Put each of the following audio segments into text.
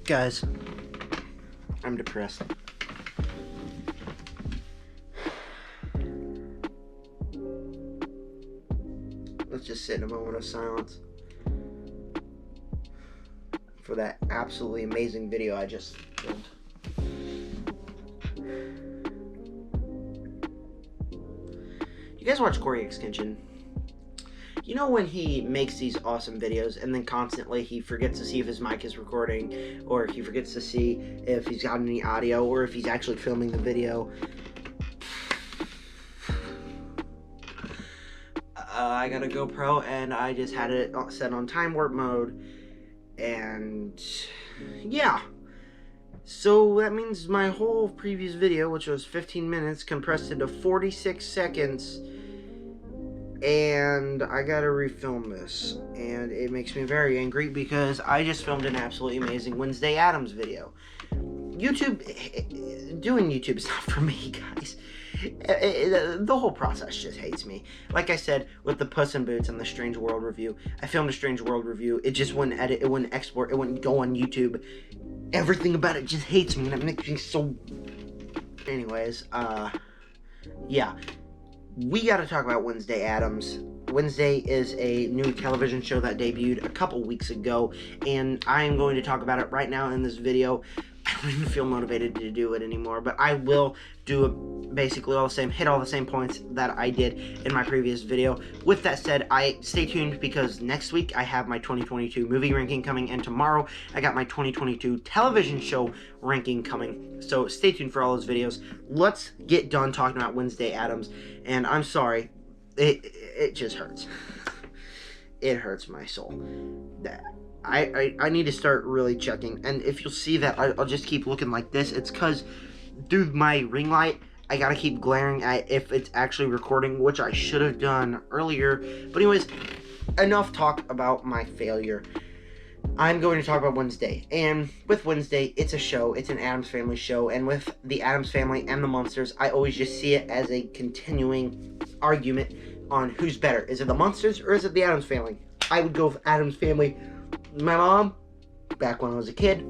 Guys, I'm depressed. Let's just sit in a moment of silence for that absolutely amazing video I just filmed. You guys watch Corey X Kitchen? You know when he makes these awesome videos and then constantly he forgets to see if his mic is recording, or he forgets to see if he's got any audio, or if he's actually filming the video? I got a GoPro and I just had it set on time warp mode, and yeah. So that means my whole previous video, which was 15 minutes, compressed into 46 seconds. And I gotta refilm this, and it makes me very angry because I just filmed an absolutely amazing Wednesday Addams video. Doing YouTube is not for me, guys. The whole process just hates me. Like I said, with the Puss in Boots and the Strange World review, I filmed a Strange World review. It just wouldn't edit, it wouldn't export, it wouldn't go on YouTube. Everything about it just hates me, and it makes me so... Anyways, yeah. We got to talk about Wednesday Addams. Wednesday is a new television show that debuted a couple weeks ago, and I am going to talk about it right now in this video. I don't even feel motivated to do it anymore, but I will do it basically all the same, hit all the same points that I did in my previous video. With that said, stay tuned, because next week I have my 2022 movie ranking coming, and tomorrow I got my 2022 television show ranking coming. So stay tuned for all those videos. Let's get done talking about Wednesday Addams, and I'm sorry, it just hurts. It hurts my soul. I need to start really checking, and if you'll see that I'll just keep looking like this, it's because through my ring light I gotta keep glaring at if it's actually recording, which I should have done earlier. But anyways, enough talk about my failure. I'm going to talk about Wednesday, and with Wednesday, it's a show, it's an Addams Family show, and with the Addams Family and the Munsters, I always just see it as a continuing argument on who's better. Is it the Munsters or is it the Addams Family? I would go with Addams Family. My mom, back when I was a kid,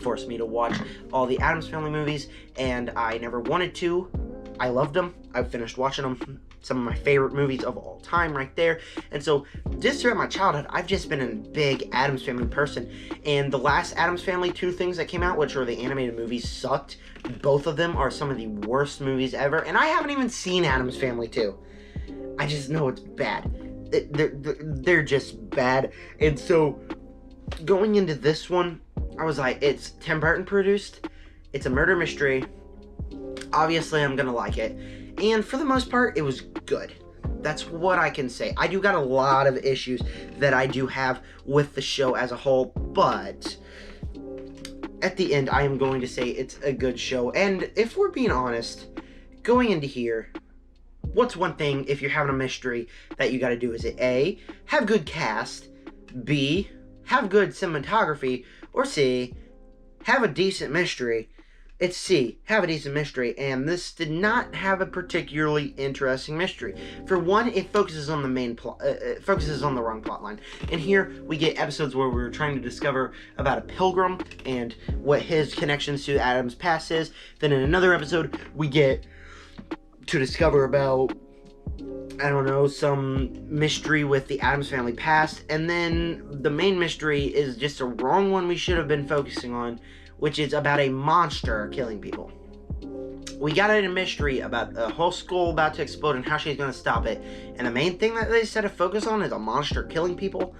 forced me to watch all the Addams Family movies, and I never wanted to. I loved them. I finished watching them. Some of my favorite movies of all time right there. And so just throughout my childhood, I've just been a big Addams Family person. And the last Addams Family 2 things that came out, which were the animated movies, sucked. Both of them are some of the worst movies ever. And I haven't even seen Addams Family 2. I just know it's bad. They're just bad. And so going into this one, I was like, it's Tim Burton produced, it's a murder mystery, obviously I'm gonna like it, and for the most part it was good. That's what I can say. I do got a lot of issues that I do have with the show as a whole, but at the end I am going to say it's a good show. And if we're being honest, going into here, what's one thing if you're having a mystery that you got to do? Is it A, have good cast, B, have good cinematography, or C, have a decent mystery? It's C, have a decent mystery, and this did not have a particularly interesting mystery. For one, it focuses on the main plot, it focuses on the wrong plot line. And here we get episodes where we're trying to discover about a pilgrim and what his connections to Addams' past is. Then in another episode, we get to discover about, I don't know, some mystery with the Addams Family past, and then the main mystery is just a wrong one we should have been focusing on, which is about a monster killing people. We got a mystery about a whole school about to explode and how she's going to stop it, and the main thing that they said to focus on is a monster killing people.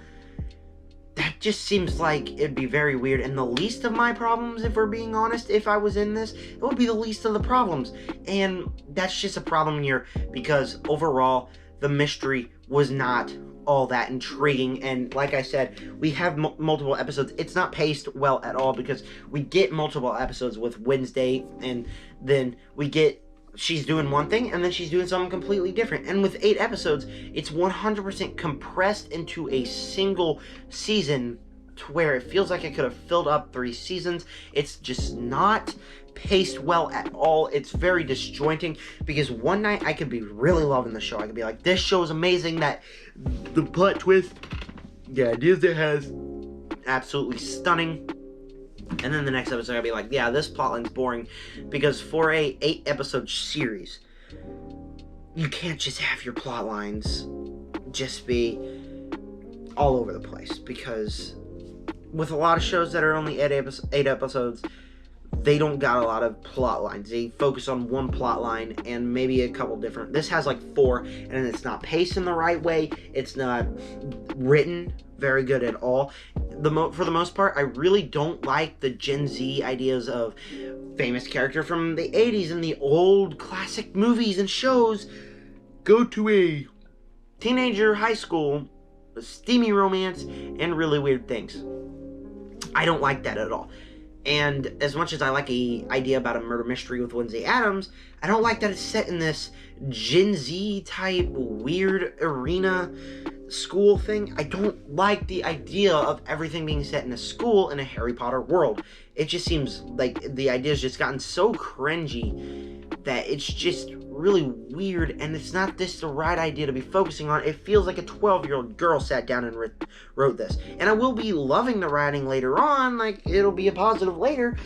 That just seems like it'd be very weird, and the least of my problems, if we're being honest, if I was in this, it would be the least of the problems. And that's just a problem here, because overall, the mystery was not all that intriguing. And like I said, we have multiple episodes. It's not paced well at all, because we get multiple episodes with Wednesday, and then we get she's doing one thing, and then she's doing something completely different. And with 8 episodes, it's 100% compressed into a single season, to where it feels like it could have filled up 3 seasons. It's just not paced well at all. It's very disjointing, because one night I could be really loving the show. I could be like, this show is amazing, that the plot twist, the ideas it has, absolutely stunning. And then the next episode I'll be like, yeah, this plotline's boring, because for a 8-episode series, you can't just have your plot lines just be all over the place, because with a lot of shows that are only 8 episodes, they don't got a lot of plot lines. They focus on one plot line and maybe a couple different. This has like 4, and it's not paced in the right way. It's not written very good at all. For the most part, I really don't like the Gen Z ideas of famous character from the 80s and the old classic movies and shows go to a teenager high school, a steamy romance, and really weird things. I don't like that at all. And as much as I like the idea about a murder mystery with Wednesday Addams, I don't like that it's set in this Gen Z type weird arena school thing. I don't like the idea of everything being set in a school in a Harry Potter world. It just seems like the idea's just gotten so cringy that it's just really weird, and it's not the right idea to be focusing on. It feels like a 12-year-old girl sat down and wrote this. And I will be loving the writing later on, like, it'll be a positive later.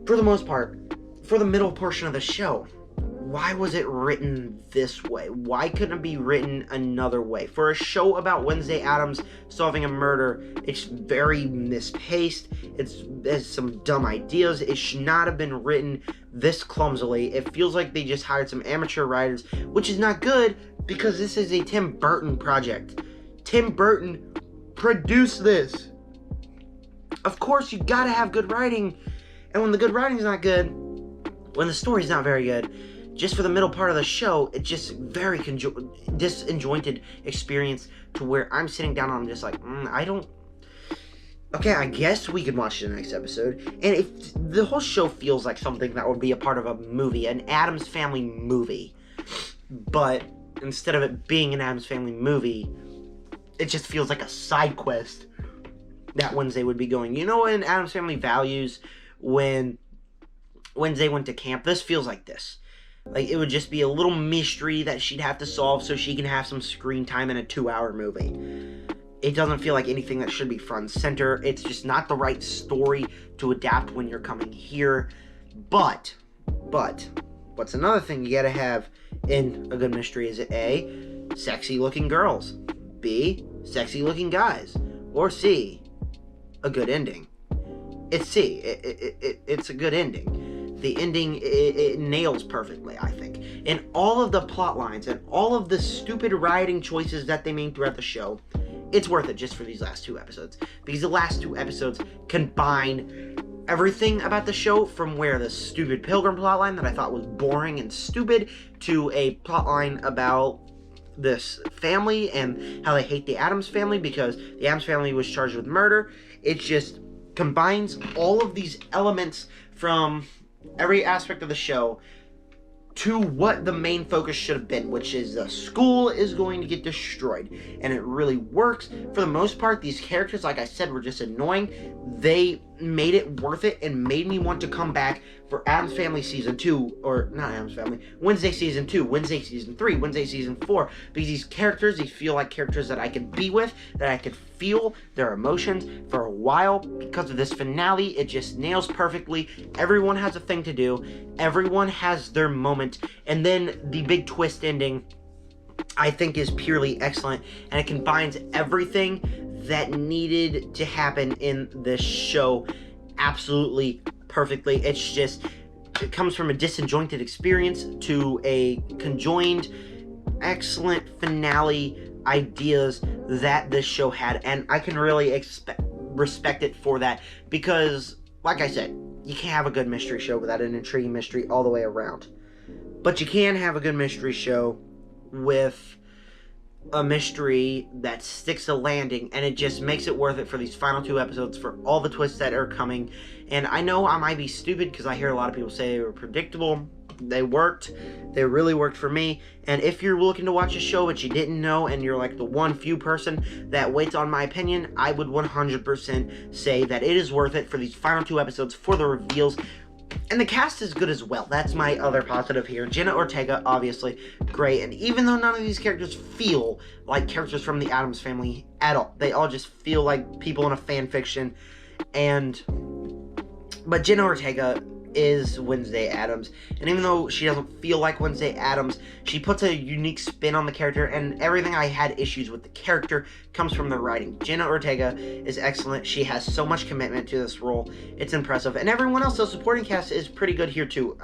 For the most part, for the middle portion of the show, why was it written this way? Why couldn't it be written another way? For a show about Wednesday Addams solving a murder, it's very mispaced. It has some dumb ideas. It should not have been written this clumsily. It feels like they just hired some amateur writers, which is not good, because this is a Tim Burton project. Tim Burton produced this. Of course, you gotta have good writing. And when the good writing's not good, when the story's not very good, just for the middle part of the show, it's just very disjointed experience, to where I'm sitting down and I'm just like, I don't... Okay, I guess we could watch the next episode. And if the whole show feels like something that would be a part of a movie, an Addams Family movie, but instead of it being an Addams Family movie, it just feels like a side quest that Wednesday would be going. You know, in Addams Family Values, when Wednesday went to camp, this feels like this. Like, it would just be a little mystery that she'd have to solve so she can have some screen time in a 2-hour movie. It doesn't feel like anything that should be front and center. It's just not the right story to adapt when you're coming here. But, what's another thing you gotta have in a good mystery? Is it A, sexy looking girls, B, sexy looking guys, or C, a good ending? It's C. It's a good ending. The ending, it nails perfectly, I think. And all of the plot lines and all of the stupid writing choices that they made throughout the show, it's worth it just for these last 2 episodes. Because the last 2 episodes combine everything about the show, from where the stupid Pilgrim plotline that I thought was boring and stupid, to a plotline about this family and how they hate the Addams family because the Addams family was charged with murder. It just combines all of these elements from every aspect of the show to what the main focus should have been, which is the school is going to get destroyed. And it really works. For the most part, these characters, like I said, were just annoying. They made it worth it and made me want to come back for Addams Family Season 2, or not Addams Family, Wednesday Season 2, Wednesday Season 3, Wednesday Season 4, because these characters, they feel like characters that I could be with, that I could feel their emotions for a while. Because of this finale, it just nails perfectly. Everyone has a thing to do. Everyone has their moment. And then the big twist ending, I think, is purely excellent, and it combines everything that needed to happen in this show absolutely perfectly. It's just, it comes from a disjointed experience to a conjoined, excellent finale ideas that this show had, and I can really respect it for that, because, like I said, you can't have a good mystery show without an intriguing mystery all the way around. But you can have a good mystery show with a mystery that sticks a landing, and it just makes it worth it for these final 2 episodes, for all the twists that are coming. And I know I might be stupid, because I hear a lot of people say they were predictable. They worked. They really worked for me. And if you're looking to watch a show but you didn't know, and you're like the one few person that waits on my opinion, I would 100% say that it is worth it for these final 2 episodes, for the reveals. And the cast is good as well. That's my other positive here. Jenna Ortega, obviously, great. And even though none of these characters feel like characters from the Addams family at all, they all just feel like people in a fan fiction. And But Jenna Ortega is Wednesday Addams, and even though she doesn't feel like Wednesday Addams, she puts a unique spin on the character, and everything I had issues with the character comes from the writing. Jenna Ortega is excellent. She has so much commitment to this role. It's impressive. And everyone else, the supporting cast, is pretty good here too.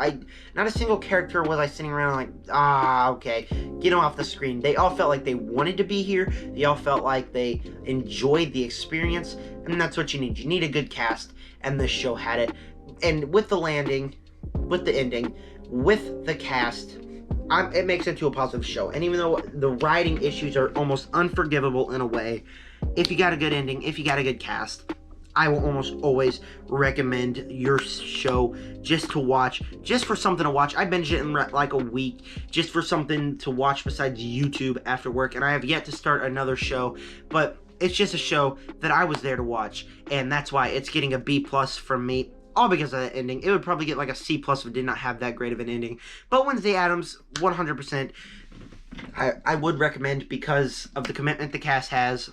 Not a single character was I sitting around like, okay, get them off the screen. They all felt like they wanted to be here. They all felt like they enjoyed the experience, and that's what you need. You need a good cast, and this show had it. And with the landing, with the ending, with the cast, it makes it into a positive show. And even though the writing issues are almost unforgivable in a way, if you got a good ending, if you got a good cast, I will almost always recommend your show just to watch, just for something to watch. I binged it in like a week, just for something to watch besides YouTube after work. And I have yet to start another show, but it's just a show that I was there to watch, and that's why it's getting a B+ from me. All because of that ending. It would probably get like a C+ if it did not have that great of an ending. But Wednesday Addams, 100%, I would recommend because of the commitment the cast has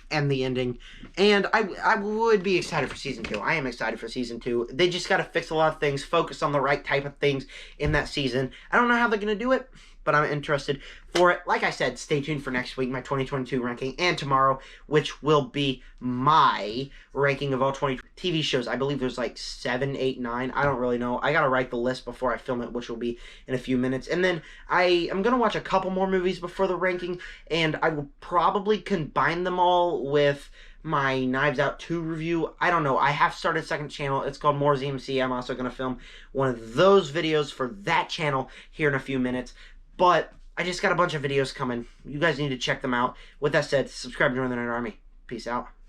and the ending. And I would be excited for Season 2. I am excited for Season 2. They just got to fix a lot of things, focus on the right type of things in that season. I don't know how they're going to do it, but I'm interested for it. Like I said, stay tuned for next week, my 2022 ranking, and tomorrow, which will be my ranking of all 20 TV shows. I believe there's like 7, 8, 9. I don't really know. I gotta write the list before I film it, which will be in a few minutes. And then I'm gonna watch a couple more movies before the ranking, and I will probably combine them all with my Knives Out 2 review. I don't know. I have started a second channel. It's called More ZMC. I'm also going to film one of those videos for that channel here in a few minutes. But I just got a bunch of videos coming. You guys need to check them out. With that said, subscribe to Join the Nerd Army. Peace out.